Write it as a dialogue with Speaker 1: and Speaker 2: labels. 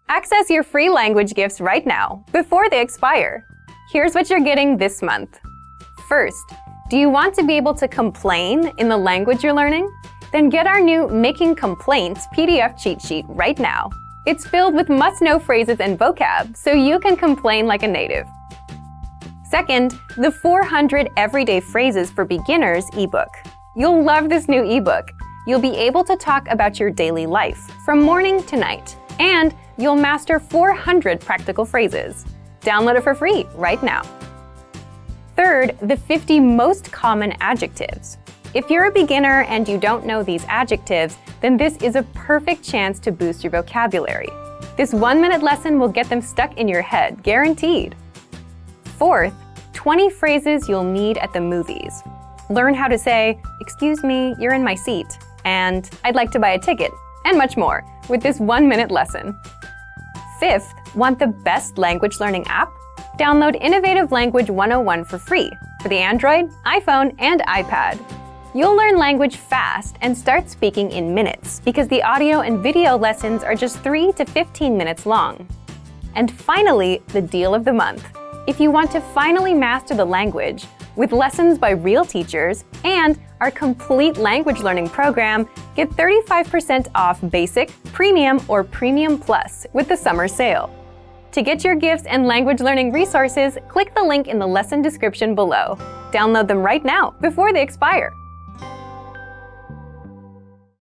Speaker 1: Access your free language gifts right now, before they expire. Here's what you're getting this month. First, do you want to be able to complain in the language you're learning? Then get our new Making Complaints PDF cheat sheet right now. It's filled with must-know phrases and vocab, so you can complain like a native. Second, the 400 Everyday Phrases for Beginners ebook. You'll love this new ebook. You'll be able to talk about your daily life, from morning to night, and you'll master 400 practical phrases. Download it for free right now. Third, the 50 most common adjectives. If you're a beginner and you don't know these adjectives, then this is a perfect chance to boost your vocabulary. This 1-minute lesson will get them stuck in your head, guaranteed. Fourth, 20 phrases you'll need at the movies. Learn how to say, "Excuse me, you're in my seat," and "I'd like to buy a ticket," and much more with this 1-minute lesson. Fifth, want the best language learning app? Download Innovative Language 101 for free for the Android, iPhone, and iPad. You'll learn language fast and start speaking in minutes because the audio and video lessons are just 3 to 15 minutes long. And finally, the deal of the month. If you want to finally master the language with lessons by real teachers and our complete language learning program, get 35% off Basic, Premium, or Premium Plus with the summer sale. To get your gifts and language learning resources, click the link in the lesson description below. Download them right now before they expire.